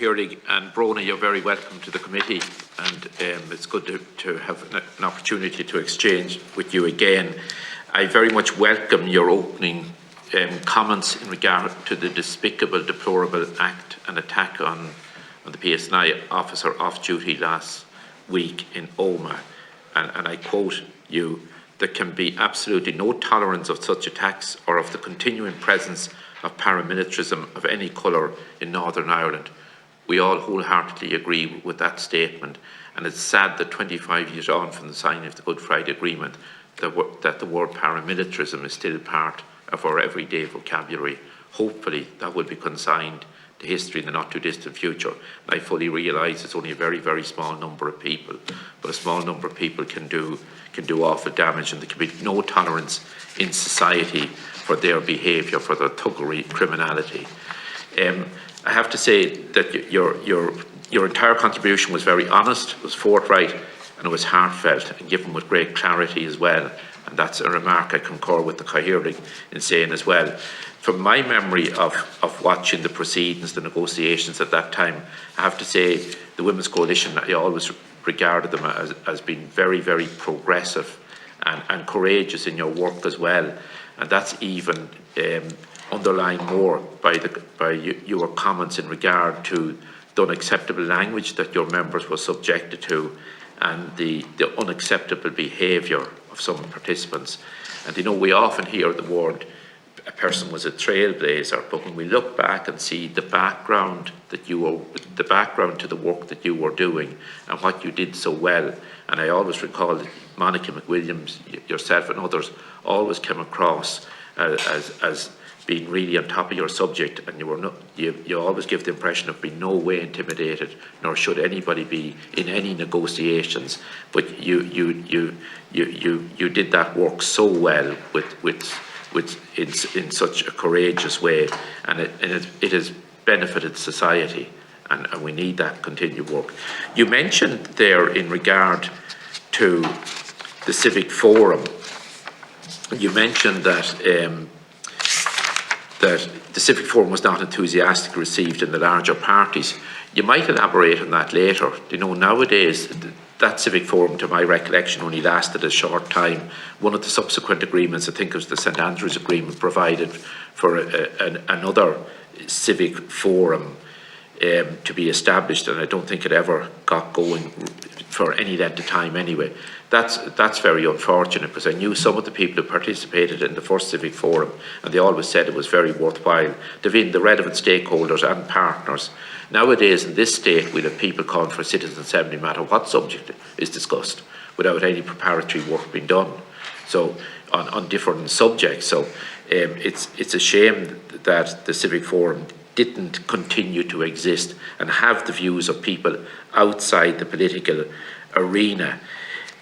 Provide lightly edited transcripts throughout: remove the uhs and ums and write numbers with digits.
Cahirig, and Brona, you're very welcome to the committee, and it's good to have an opportunity to exchange with you again. I very much welcome your opening comments in regard to the despicable, deplorable act and attack on the PSNI officer off duty last week in Omagh. And I quote you, "There can be absolutely no tolerance of such attacks or of the continuing presence of paramilitarism of any colour in Northern Ireland." We all wholeheartedly agree with that statement, and it's sad that 25 years on from the signing of the Good Friday Agreement that the word paramilitarism is still part of our everyday vocabulary. Hopefully that will be consigned to history in the not too distant future. And I fully realise it's only a very, very small number of people, but a small number of people can do awful damage, and there can be no tolerance in society for their behaviour, for their thuggery, criminality. I have to say that your entire contribution was very honest, it was forthright, and it was heartfelt, and given with great clarity as well. And that's a remark I concur with the Cahirig in saying as well. From my memory of watching the proceedings, the negotiations at that time, I have to say the Women's Coalition, I always regarded them as being very, very progressive and courageous in your work as well. And that's even underlined more by your comments in regard to the unacceptable language that your members were subjected to and the unacceptable behaviour of some participants. And you know, we often hear the word a person was a trailblazer, but when we look back and see the background to the work that you were doing and what you did so well, and I always recall that Monica McWilliams, yourself and others always came across as being really on top of your subject, and you always give the impression of being no way intimidated, nor should anybody be in any negotiations. But you did that work so well in such a courageous way, and it has benefited society, and we need that continued work. You mentioned there in regard to the Civic Forum, you mentioned that the Civic Forum was not enthusiastically received in the larger parties. You might elaborate on that later. You know, nowadays, that Civic Forum, to my recollection, only lasted a short time. One of the subsequent agreements, I think it was the St Andrews Agreement, provided for another Civic Forum to be established, and I don't think it ever got going for any length of time anyway. That's very unfortunate, because I knew some of the people who participated in the first Civic Forum, and they always said it was very worthwhile. They've been the relevant stakeholders and partners. Nowadays in this state we'll have people calling for a citizen assembly no matter what subject is discussed, without any preparatory work being done, so on different subjects. So it's a shame that the Civic Forum didn't continue to exist and have the views of people outside the political arena.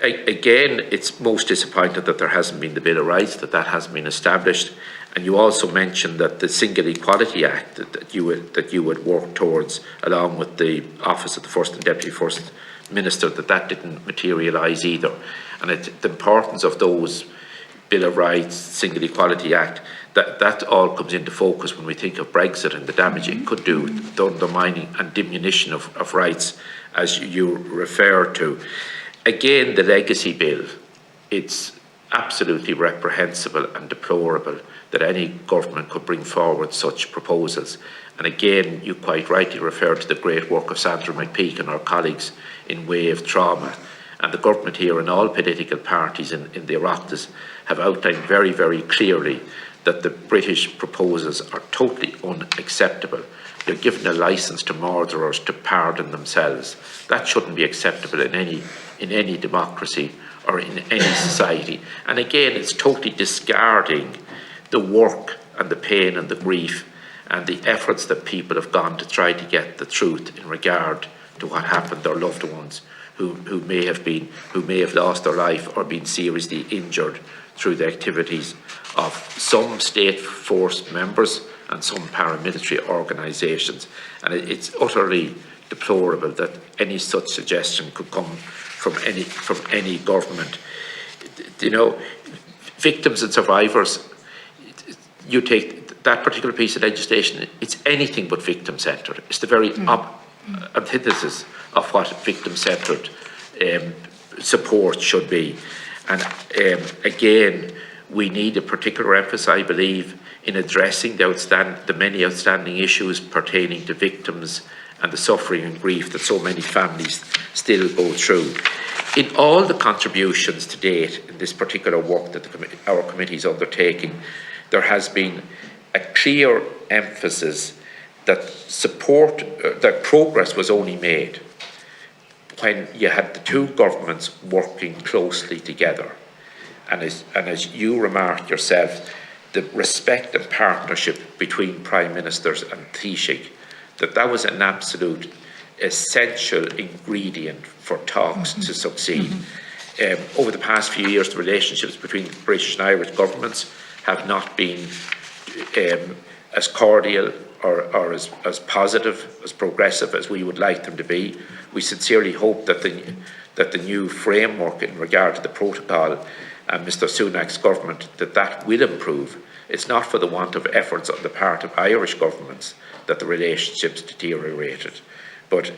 Again, it's most disappointing that there hasn't been the Bill of Rights, that hasn't been established. And you also mentioned that the Single Equality Act that you would work towards, along with the Office of the First and Deputy First Minister, that didn't materialise either. And the importance of those Bill of Rights, Single Equality Act, that all comes into focus when we think of Brexit and the damage it could do, the undermining and diminution of rights, as you refer to. Again, the legacy bill, it's absolutely reprehensible and deplorable that any government could bring forward such proposals. And again, you quite rightly referred to the great work of Sandra McPeak and our colleagues in Wave Trauma. And the government here and all political parties in the Oireachtas have outlined very, very clearly that the British proposals are totally unacceptable. They're giving a licence to murderers to pardon themselves. That shouldn't be acceptable in any democracy or in any society. And again, it's totally discarding the work and the pain and the grief and the efforts that people have gone to try to get the truth in regard to what happened to their loved ones who may have lost their life or been seriously injured through the activities of some state force members and some paramilitary organisations. And it's utterly deplorable that any such suggestion could come from any government. You know, victims and survivors, you take that particular piece of legislation, it's anything but victim-centred. It's the very antithesis of what victim-centred support should be. And again, we need a particular emphasis, I believe, in addressing the many outstanding issues pertaining to victims and the suffering and grief that so many families still go through. In all the contributions to date in this particular work that our committee is undertaking, there has been a clear emphasis that that progress was only made when you had the two governments working closely together. And as you remarked yourself, the respect and partnership between Prime Ministers and Taoiseach, that was an absolute essential ingredient for talks to succeed. Over the past few years, the relationships between the British and Irish governments have not been as cordial or as positive, as progressive as we would like them to be. We sincerely hope that the new framework in regard to the protocol and Mr Sunak's government, that will improve. It's not for the want of efforts on the part of Irish governments that the relationships deteriorated, but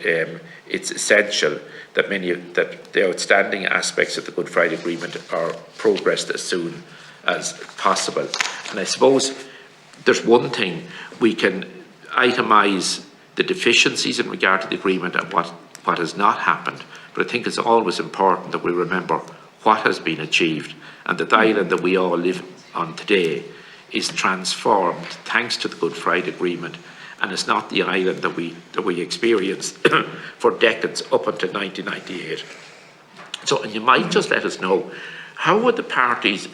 it's essential that the outstanding aspects of the Good Friday Agreement are progressed as soon as possible. And I suppose there's one thing: we can itemise the deficiencies in regard to the agreement and what has not happened, but I think it's always important that we remember what has been achieved, and that the island that we all live on today is transformed thanks to the Good Friday Agreement, and it's not the island that we experienced for decades up until 1998. So, and you might just let us know, how would the parties,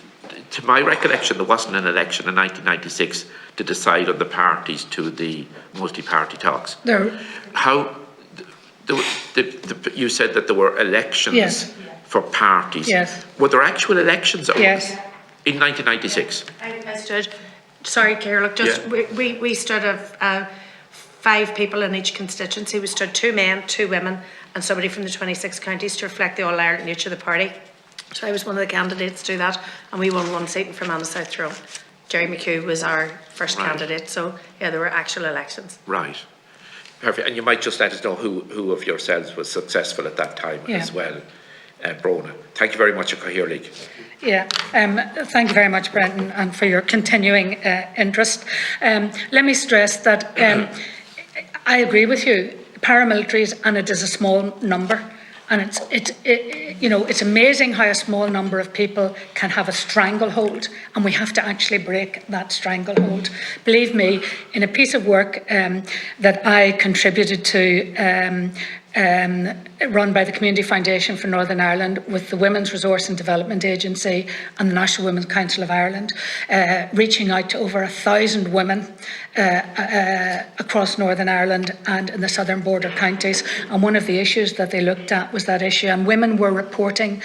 to my recollection, there wasn't an election in 1996 to decide on the parties to the multi-party talks. No. How, you said that there were elections. Yes. For parties. Yes. Were there actual elections? Yes. In 1996? I stood, sorry, Carol, we stood of 5 people in each constituency. We stood 2 men, 2 women, and somebody from the 26 counties to reflect the all-Ireland nature of the party. So I was one of the candidates to do that, and we won 1 seat in Fermanagh South Tyrone. Jerry McHugh was our first candidate, so yeah, there were actual elections. Right. Perfect. And you might just let us know who of yourselves was successful at that time as well. Brona. Thank you very much, Cathaoirligh. Yeah, thank you very much, Brendan, and for your continuing interest. Let me stress that I agree with you, paramilitaries, and it is a small number, and it's amazing how a small number of people can have a stranglehold, and we have to actually break that stranglehold. Believe me, in a piece of work that I contributed to, run by the Community Foundation for Northern Ireland with the Women's Resource and Development Agency and the National Women's Council of Ireland, reaching out to over 1,000 women across Northern Ireland and in the southern border counties. And one of the issues that they looked at was that issue, and women were reporting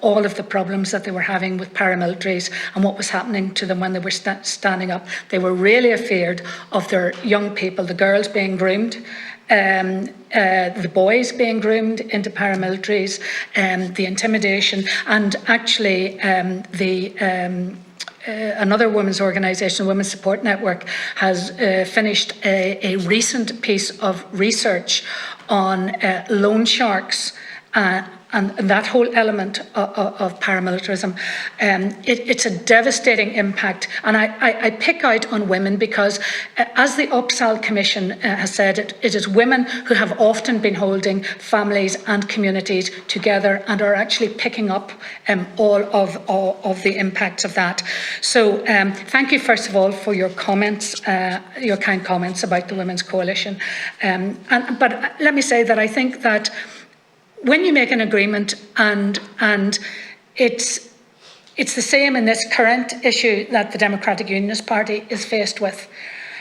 all of the problems that they were having with paramilitaries and what was happening to them when they were standing up. They were really afeard of their young people, the girls being groomed, the boys being groomed into paramilitaries, the intimidation, and actually another women's organisation, Women's Support Network, has finished a recent piece of research on loan sharks and that whole element of paramilitarism. It's a devastating impact, and I pick out on women because, as the Upsal Commission has said, it is women who have often been holding families and communities together and are actually picking up all of the impacts of that. So thank you first of all for your comments, your kind comments about the Women's Coalition. But let me say that I think that when you make an agreement, and it's the same in this current issue that the Democratic Unionist Party is faced with,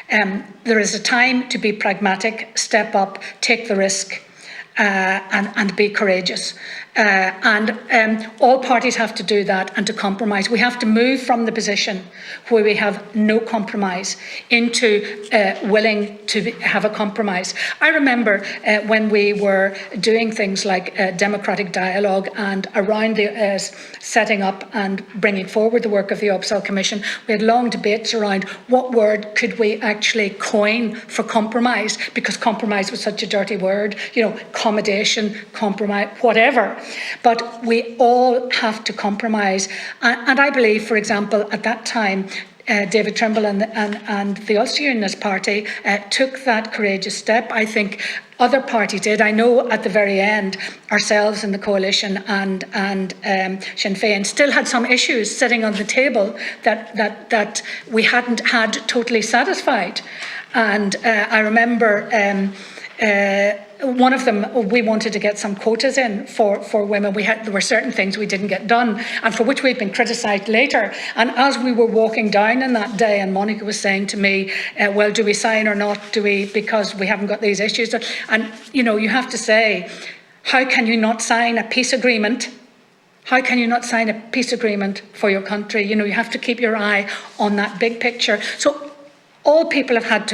there is a time to be pragmatic, step up, take the risk, and be courageous. All parties have to do that and to compromise. We have to move from the position where we have no compromise into willing to have a compromise. I remember when we were doing things like democratic dialogue and around the setting up and bringing forward the work of the Upsall Commission, we had long debates around what word could we actually coin for compromise, because compromise was such a dirty word, you know, accommodation, compromise, whatever. But we all have to compromise. And I believe, for example, at that time, David Trimble and the Ulster Unionist Party took that courageous step. I think other parties did. I know at the very end, ourselves in the coalition and Sinn Féin still had some issues sitting on the table that we hadn't had totally satisfied. And I remember one of them, we wanted to get some quotas in for women. There were certain things we didn't get done, and for which we've been criticised later. And as we were walking down on that day, and Monica was saying to me, well, do we sign or not? Do we, because we haven't got these issues? And, you know, you have to say, how can you not sign a peace agreement? How can you not sign a peace agreement for your country? You know, you have to keep your eye on that big picture. So all people have had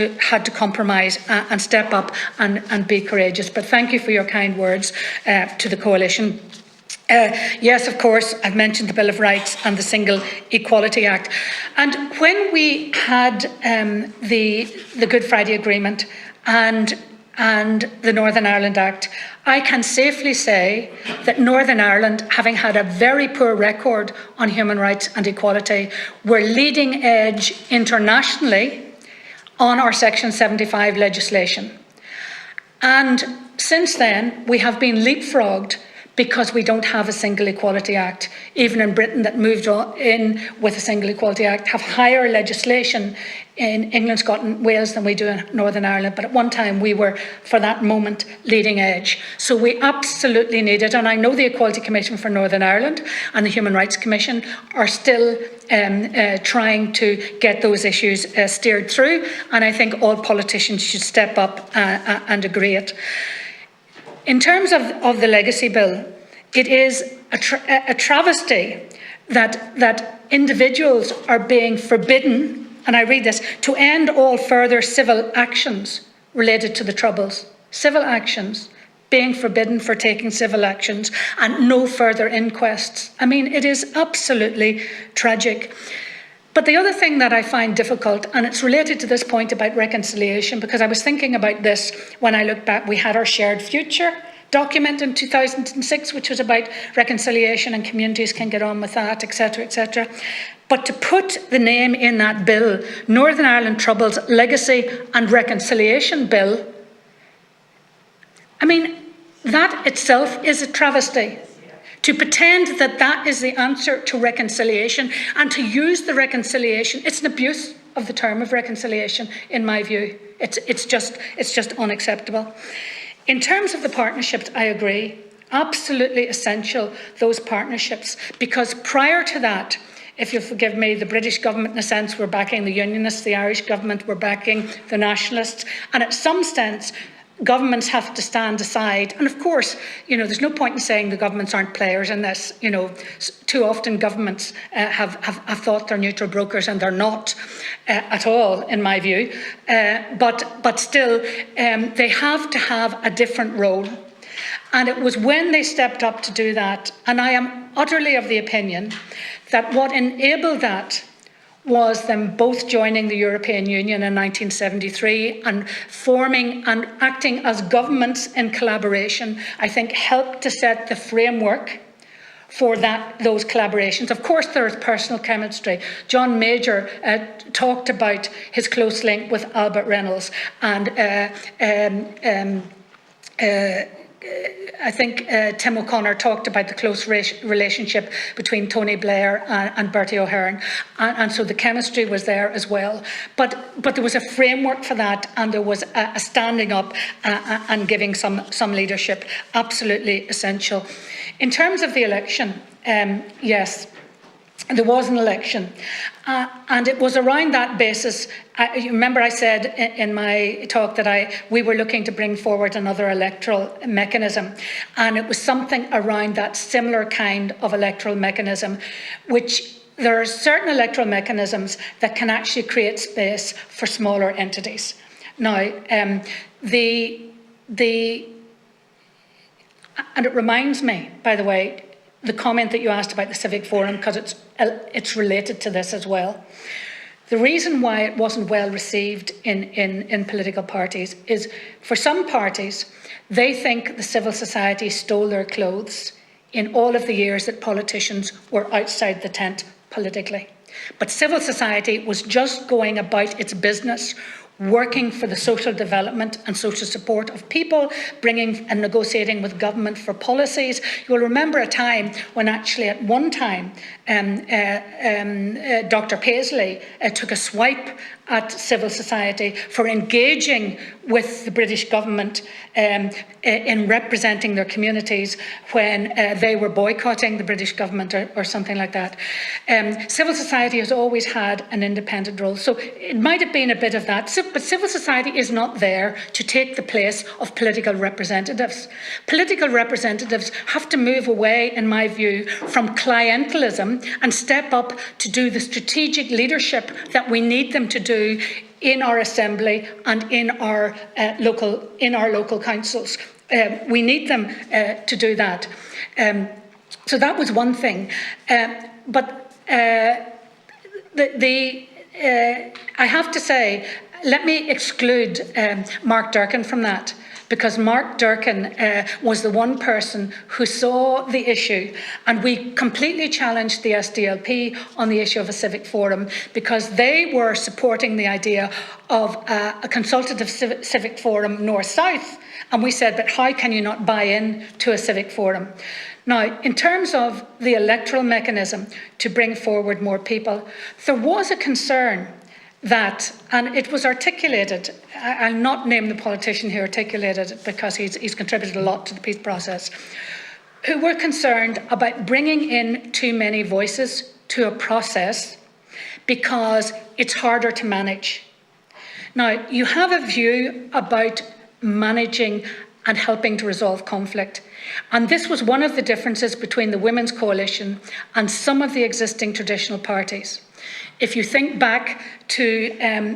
to compromise and step up and be courageous. But thank you for your kind words to the coalition. Yes, of course, I've mentioned the Bill of Rights and the Single Equality Act. And when we had the Good Friday Agreement and the Northern Ireland Act, I can safely say that Northern Ireland, having had a very poor record on human rights and equality, were leading edge internationally on our Section 75 legislation. And since then, we have been leapfrogged because we don't have a Single Equality Act. Even in Britain, that moved in with a Single Equality Act, have higher legislation in England, Scotland, Wales than we do in Northern Ireland. But at one time we were, for that moment, leading edge. So we absolutely need it. And I know the Equality Commission for Northern Ireland and the Human Rights Commission are still trying to get those issues steered through. And I think all politicians should step up and agree it. In terms of the legacy bill, it is a travesty that individuals are being forbidden, and I read this, to end all further civil actions related to the Troubles. Civil actions, being forbidden for taking civil actions, and no further inquests. I mean, it is absolutely tragic. But the other thing that I find difficult, and it's related to this point about reconciliation, because I was thinking about this when I look back. We had our Shared Future document in 2006, which was about reconciliation and communities can get on with that, etc., etc. But to put the name in that bill, Northern Ireland Troubles Legacy and Reconciliation Bill, I mean, that itself is a travesty. To pretend that that is the answer to reconciliation and to use the reconciliation, it's an abuse of the term of reconciliation, in my view. It's just unacceptable. In terms of the partnerships, I agree. Absolutely essential, those partnerships, because prior to that, if you'll forgive me, the British government, in a sense, were backing the Unionists, the Irish government were backing the Nationalists, and at some sense, governments have to stand aside. And of course, you know, there's no point in saying the governments aren't players in this. You know, too often governments have thought they're neutral brokers, and they're not at all, in my view. But still, they have to have a different role. And it was when they stepped up to do that, and I am utterly of the opinion that what enabled that was them both joining the European Union in 1973 and forming and acting as governments in collaboration, I think helped to set the framework for those collaborations. Of course, there is personal chemistry. John Major talked about his close link with Albert Reynolds, and I think Tim O'Connor talked about the close relationship between Tony Blair and Bertie Ahern, and so the chemistry was there as well. But there was a framework for that, and there was a standing up and giving some leadership. Absolutely essential. In terms of the election, yes. there was an election. And it was around that basis, you remember I said in my talk that we were looking to bring forward another electoral mechanism. And it was something around that similar kind of electoral mechanism, which there are certain electoral mechanisms that can actually create space for smaller entities. Now, and it reminds me, by the way, the comment that you asked about the Civic Forum, because it's related to this as well. The reason why it wasn't well received in political parties is, for some parties, they think the civil society stole their clothes in all of the years that politicians were outside the tent politically. But civil society was just going about its business, working for the social development and social support of people, bringing and negotiating with government for policies. You'll remember a time when actually at one time Dr. Paisley took a swipe at civil society for engaging with the British government in representing their communities when they were boycotting the British government or something like that. Civil society has always had an independent role, so it might have been a bit of that, but civil society is not there to take the place of political representatives. Political representatives have to move away, in my view, from clientelism and step up to do the strategic leadership that we need them to do in our assembly and in our local councils. We need them to do that. So that was one thing. But I have to say, let me exclude Mark Durkan from that, because Mark Durkan was the one person who saw the issue, and we completely challenged the SDLP on the issue of a civic forum, because they were supporting the idea of a consultative civic forum north-south, and we said, but how can you not buy in to a civic forum? Now, in terms of the electoral mechanism to bring forward more people, there was a concern that, and it was articulated, I'll not name the politician who articulated it because he's contributed a lot to the peace process, who were concerned about bringing in too many voices to a process because it's harder to manage. Now, you have a view about managing and helping to resolve conflict. And this was one of the differences between the Women's Coalition and some of the existing traditional parties. If you think back to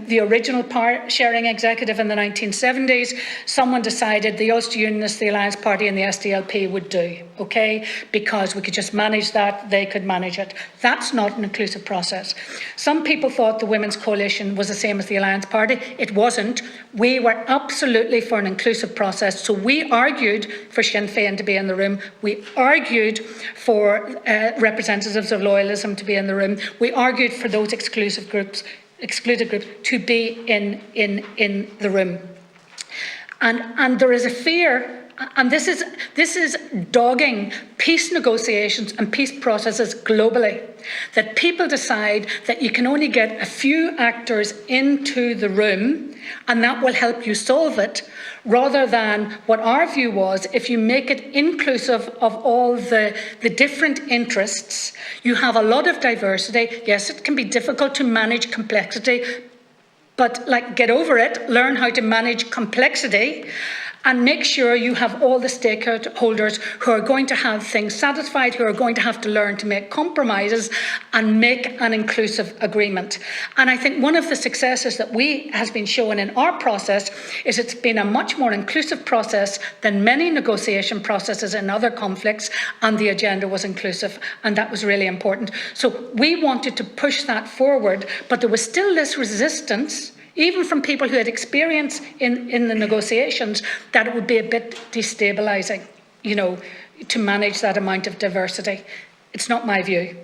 the original sharing executive in the 1970s, someone decided the Ulster Unionists, the Alliance Party and the SDLP would do, okay, because we could just manage that, they could manage it. That's not an inclusive process. Some people thought the Women's Coalition was the same as the Alliance Party. It wasn't. We were absolutely for an inclusive process, so we argued for Sinn Féin to be in the room. We argued for representatives of loyalism to be in the room. We argued for those excluded groups to be in the room. And there is a fear, and this is dogging peace negotiations and peace processes globally, that people decide that you can only get a few actors into the room and that will help you solve it, rather than what our view was, if you make it inclusive of all the different interests, you have a lot of diversity. Yes, it can be difficult to manage complexity, but get over it, learn how to manage complexity, and make sure you have all the stakeholders who are going to have things satisfied, who are going to have to learn to make compromises and make an inclusive agreement. And I think one of the successes that has been shown in our process is it's been a much more inclusive process than many negotiation processes in other conflicts, and the agenda was inclusive, and that was really important. So we wanted to push that forward, but there was still this resistance, even from people who had experience in the negotiations, that it would be a bit destabilising, to manage that amount of diversity. It's not my view.